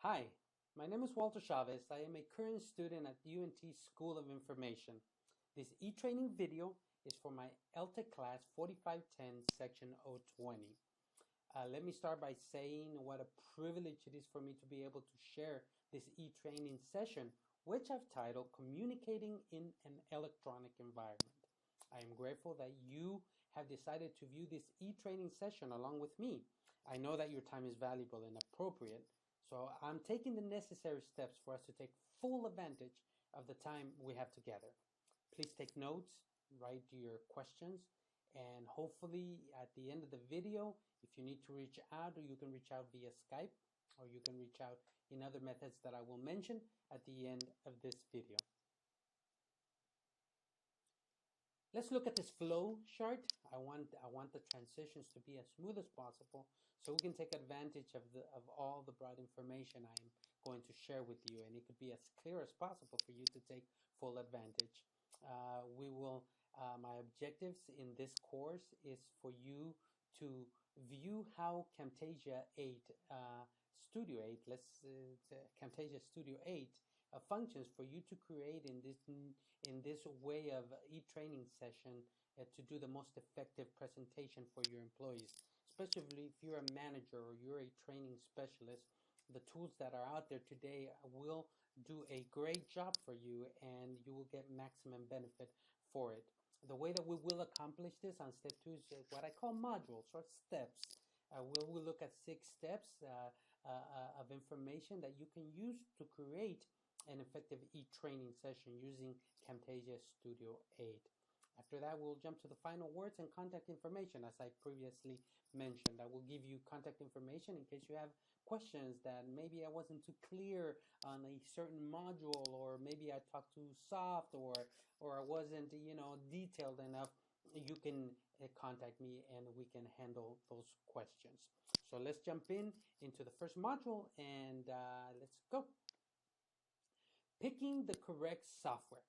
Hi, my name is Walter Chavez. I am a current student at UNT School of Information. This e-training video is for my LTEC class 4510 section 020. Let me start by saying what a privilege it is for me to be able to share this e-training session, which I've titled Communicating in an Electronic Environment. I am grateful that you have decided to view this e-training session along with me. I know that your time is valuable and appropriate, so I'm taking the necessary steps for us to take full advantage of the time we have together. Please take notes, write your questions, and hopefully at the end of the video, if you need to reach out, or you can reach out via Skype, or you can reach out in other methods that I will mention at the end of this video. Let's look at this flow chart. I want the transitions to be as smooth as possible so we can take advantage of all the broad information I am going to share with you, and it could be as clear as possible for you to take full advantage. My objectives in this course is for you to view how Camtasia 8, Studio 8, Camtasia Studio 8 functions for you to create in this way of e-training session to do the most effective presentation for your employees, especially if you're a manager or you're a training specialist. The tools that are out there today will do a great job for you, and you will get maximum benefit for it. The way that we will accomplish this on step 2 is what I call modules or steps. We'll look at 6 steps of information that you can use to create an effective e-training session using Camtasia Studio 8. After that, we'll jump to the final words and contact information. As I previously mentioned, I will give you contact information in case you have questions that maybe I wasn't too clear on a certain module, or maybe I talked too soft, or I wasn't, detailed enough. You can contact me and we can handle those questions. So let's jump into the first module, and let's go. Picking the correct software.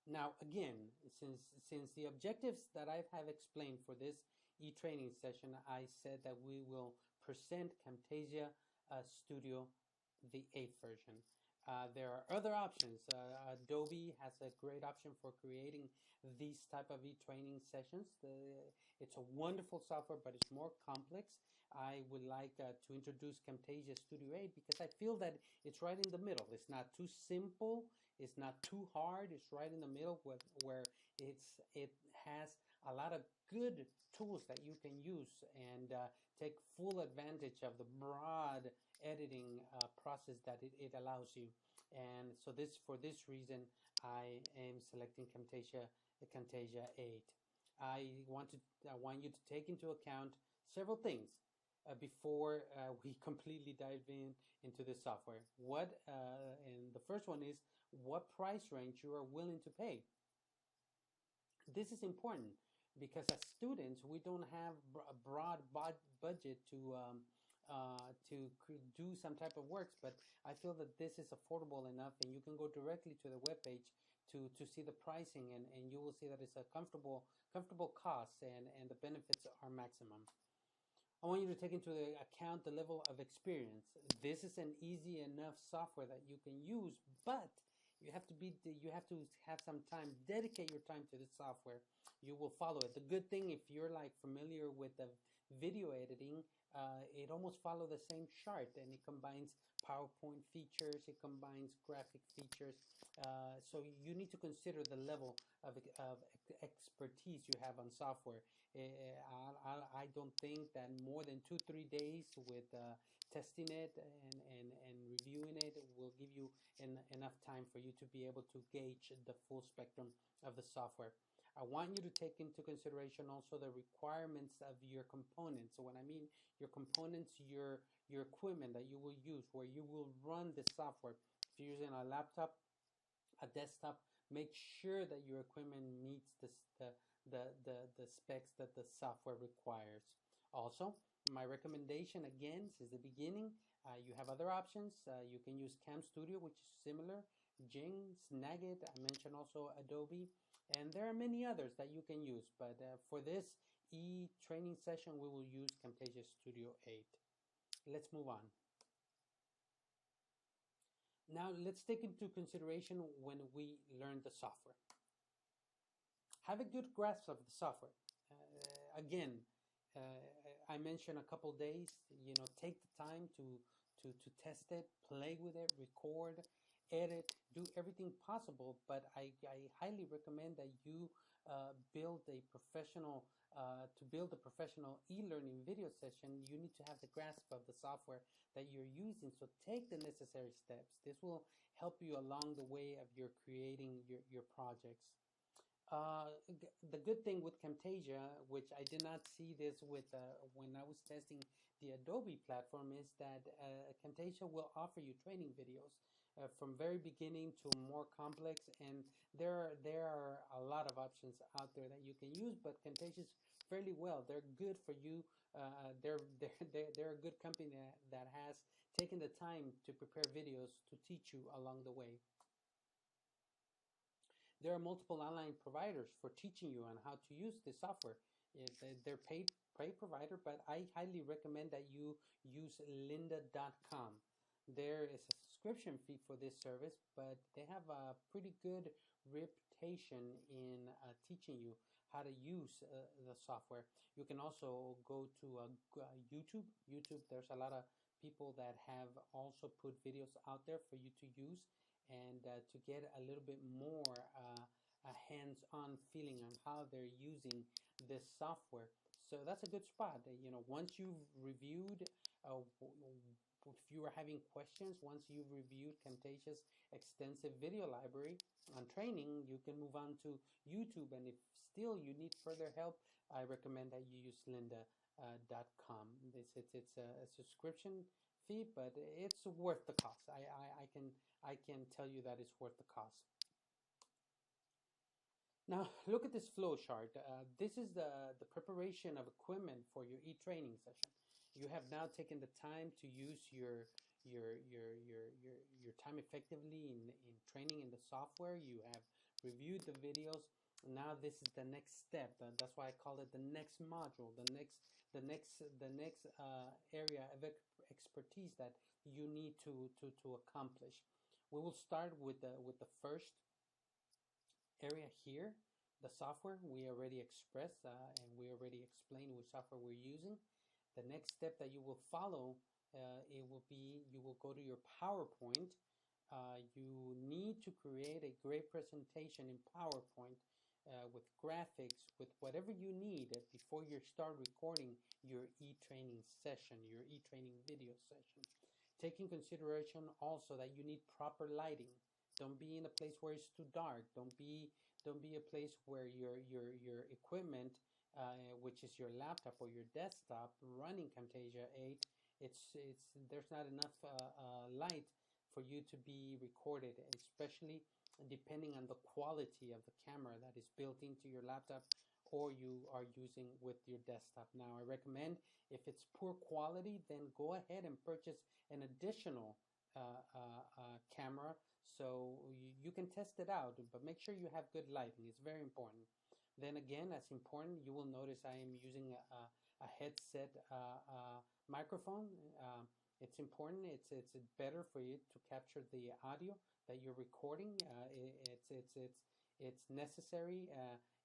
Now, again, since the objectives that I have explained for this e-training session, I said that we will present Camtasia Studio, the 8th version. There are other options. Adobe has a great option for creating these type of e-training sessions. It's a wonderful software, but it's more complex. I would like to introduce Camtasia Studio 8 because I feel that it's right in the middle. It's not too simple. It's not too hard. It's right in the middle where it has a lot of good tools that you can use and take full advantage of the broad editing process that it allows you. And so for this reason, I am selecting Camtasia 8. I want you to take into account several things before we completely dive into this software. And the first one is what price range you are willing to pay. This is important because as students, we don't have a broad budget to do some type of works, but I feel that this is affordable enough, and you can go directly to the webpage to see the pricing, and you will see that it's a comfortable cost, and the benefits are maximum. I want you to take into account the level of experience. This is an easy enough software that you can use, but you have to have some time, dedicate your time to this software. You will follow it. The good thing, if you're like familiar with the video editing, it almost follows the same chart, and it combines PowerPoint features, it combines graphic features. So you need to consider the level of expertise you have on software. I don't think that more than 2-3 days with testing it and reviewing it will give you enough time for you to be able to gauge the full spectrum of the software. I want you to take into consideration also the requirements of your components. So when I mean your components, your equipment that you will use, where you will run the software. If you're using a laptop, a desktop, make sure that your equipment meets the specs that the software requires. Also, my recommendation again since the beginning, you have other options. You can use Cam Studio, which is similar, Jing, Snagit. I mentioned also Adobe, and there are many others that you can use. But for this e-training session, we will use Camtasia Studio 8. Let's move on. Now let's take into consideration when we learn the software. Have a good grasp of the software. Again, I mentioned a couple days. Take the time to test it, play with it, record, edit, do everything possible. But I highly recommend that you build a professional. To build a professional e-learning video session, you need to have the grasp of the software that you're using. So take the necessary steps. This will help you along the way of your creating your projects. The good thing with Camtasia, which I did not see this with when I was testing the Adobe platform, is that Camtasia will offer you training videos from very beginning to more complex, and there are a lot of options out there that you can use. But Camtasia is fairly well. They're good for you. They're a good company that has taken the time to prepare videos to teach you along the way. There are multiple online providers for teaching you on how to use this software. They're paid provider, but I highly recommend that you use lynda.com. There is a subscription fee for this service, but they have a pretty good reputation in teaching you how to use the software. You can also go to YouTube. There's a lot of people that have also put videos out there for you to use, and to get a little bit more a hands-on feeling on how they're using this software. So that's a good spot. Once you've reviewed, if you are having questions, once you've reviewed Camtasia's extensive video library on training, you can move on to YouTube. And if still you need further help, I recommend that you use lynda.com. It's a subscription fee, but it's worth the cost. I can tell you that it's worth the cost. Now look at this flow chart. This is the preparation of equipment for your e-training session. You have now taken the time to use your time effectively in training in the software. You have reviewed the videos. Now this is the next step. That's why I call it the next module, the next area of expertise that you need to accomplish. We will start with the first area here. The software we already expressed and we already explained which software we're using. The next step that you will follow, it will be you will go to your PowerPoint. You need to create a great presentation in PowerPoint with graphics, with whatever you need before you start recording your e-training session, your e-training video session. Take in consideration also that you need proper lighting. Don't be in a place where it's too dark. Don't be a place where your equipment, which is your laptop or your desktop, running Camtasia 8, there's not enough light for you to be recorded, especially depending on the quality of the camera that is built into your laptop or you are using with your desktop. Now, I recommend if it's poor quality, then go ahead and purchase an additional camera so you can test it out, but make sure you have good lighting. It's very important. Then again, that's important. You will notice I am using a headset microphone. It's important. It's better for you to capture the audio that you're recording. It's necessary.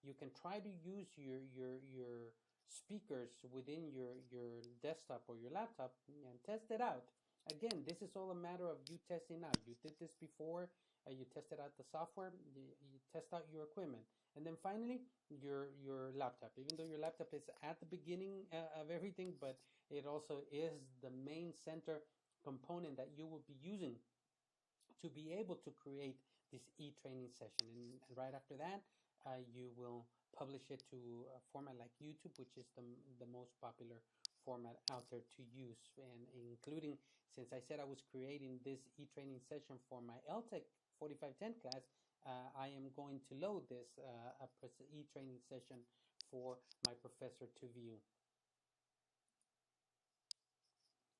You can try to use your speakers within your desktop or your laptop and test it out. Again, this is all a matter of you testing out. You did this before. You tested out the software. You test out your equipment, and then finally your laptop. Even though your laptop is at the beginning of everything, but it also is the main center component that you will be using to be able to create this e-training session. And right after that, you will publish it to a format like YouTube, which is the most popular format out there to use, and including, since I said I was creating this e-training session for my LTEC 4510 class, I am going to load this e-training session for my professor to view.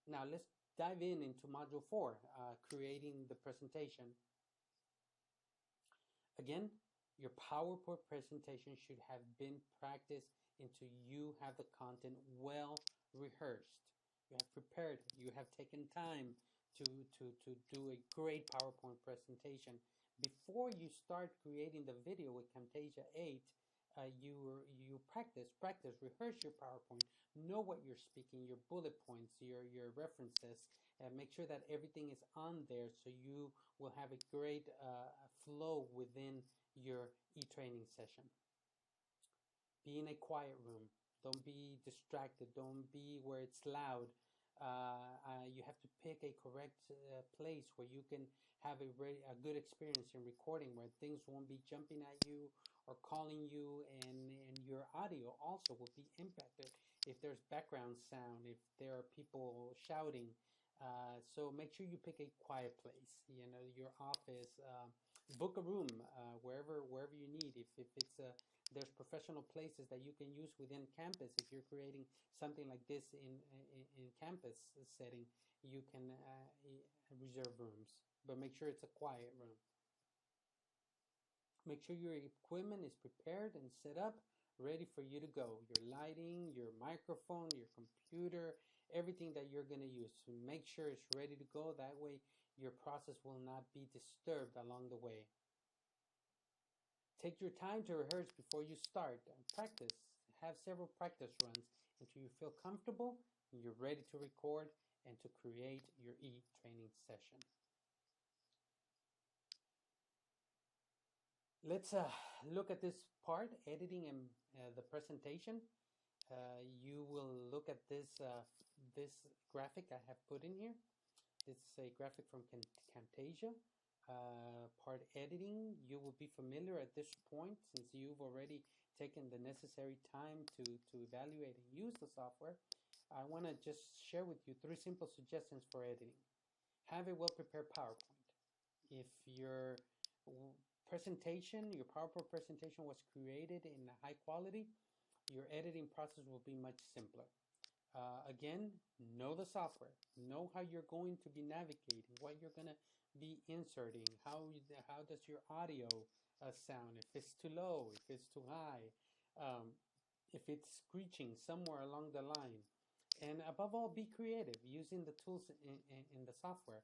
Now let's dive into Module 4, creating the presentation. Again, your PowerPoint presentation should have been practiced until you have the content well rehearsed. You have prepared, you have taken time to do a great PowerPoint presentation. Before you start creating the video with Camtasia 8, you practice, rehearse your PowerPoint, know what you're speaking, your bullet points, your references, and make sure that everything is on there so you will have a great flow within your e-training session. Be in a quiet room. Don't be distracted. Don't be where it's loud. You have to pick a correct place where you can have a good experience in recording, where things won't be jumping at you or calling you, and your audio also will be impacted if there's background sound, if there are people shouting. So make sure you pick a quiet place, your office, book a room, wherever you need. If it's there's professional places that you can use within campus. If you're creating something like this in campus setting, you can reserve rooms, but make sure it's a quiet room. Make sure your equipment is prepared and set up, ready for you to go. Your lighting, your microphone, your computer, everything that you're going to use. So make sure it's ready to go. That way your process will not be disturbed along the way. Take your time to rehearse before you start and practice. Have several practice runs until you feel comfortable and you're ready to record and to create your e-training session. Let's look at this part, editing and the presentation. You will look at this graphic I have put in here. This is a graphic from Camtasia. Part editing, you will be familiar at this point since you've already taken the necessary time to evaluate and use the software. I want to just share with you 3 simple suggestions for editing. Have a well-prepared PowerPoint. If your presentation, your PowerPoint presentation was created in high quality, your editing process will be much simpler. Again, know the software, know how you're going to be navigating, what you're going to be inserting, how does your audio sound, if it's too low, if it's too high, if it's screeching somewhere along the line. And above all, be creative using the tools in the software.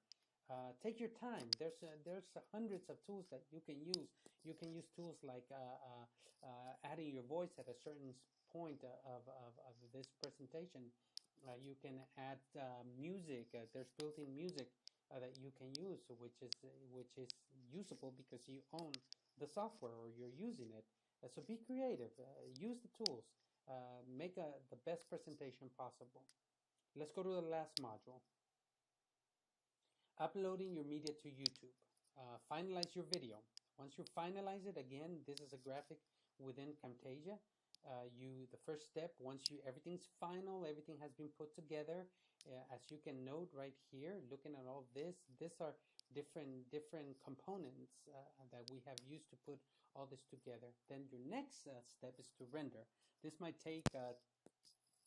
Take your time. There's hundreds of tools that you can use. You can use tools like adding your voice at a certain point of this presentation. You can add music. There's built-in music that you can use, which is usable because you own the software or you're using it. So be creative. Use the tools. Make the best presentation possible. Let's go to the last module. Uploading your media to YouTube. Finalize your video. Once you finalize it, again, this is a graphic within Camtasia. The first step, once everything's final, everything has been put together. As you can note right here, looking at all this, these are different components that we have used to put all this together. Then your next step is to render. This might take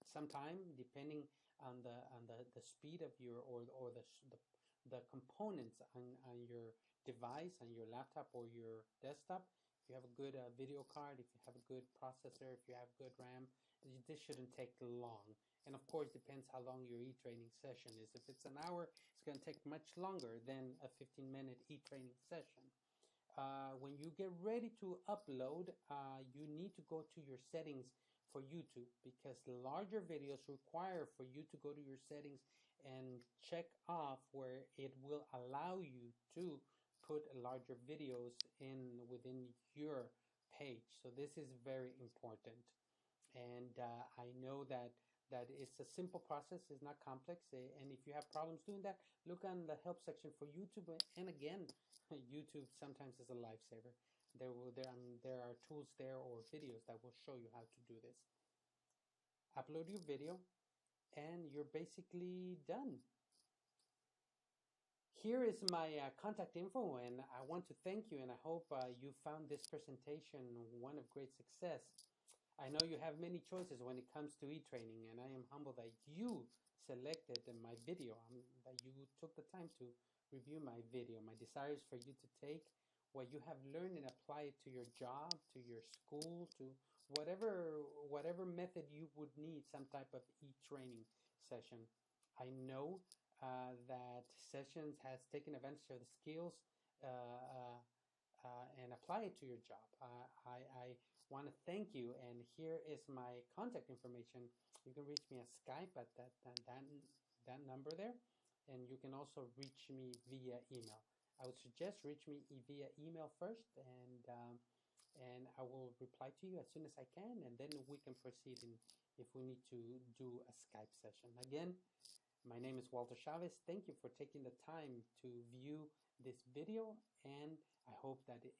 some time depending on the speed of your or the components on your device, on your laptop or your desktop. If you have a good video card, if you have a good processor, if you have good RAM, this shouldn't take long. And of course, depends how long your e-training session is. If it's an hour, it's going to take much longer than a 15-minute e-training session. When you get ready to upload, you need to go to your settings for YouTube, because larger videos require for you to go to your settings and check off where it will allow you to put larger videos within your page. So this is very important, and I know that it's a simple process, it's not complex, and if you have problems doing that, look on the help section for YouTube. And again, YouTube sometimes is a lifesaver. There are tools there or videos that will show you how to do this. Upload your video and you're basically done. Here is my contact info, and I want to thank you, and I hope you found this presentation one of great success. I know you have many choices when it comes to e-training, and I am humbled that you selected my video, that you took the time to review my video. My desire is for you to take what you have learned and apply it to your job, to your school, to whatever method you would need some type of e-training session. I know that Sessions has taken advantage of the skills and apply it to your job. I want to thank you, and here is my contact information. You can reach me at Skype at that number there, and you can also reach me via email. I would suggest reach me via email first, and I will reply to you as soon as I can, and then we can proceed if we need to do a Skype session. Again, my name is Walter Chavez. Thank you for taking the time to view this video, and I hope that it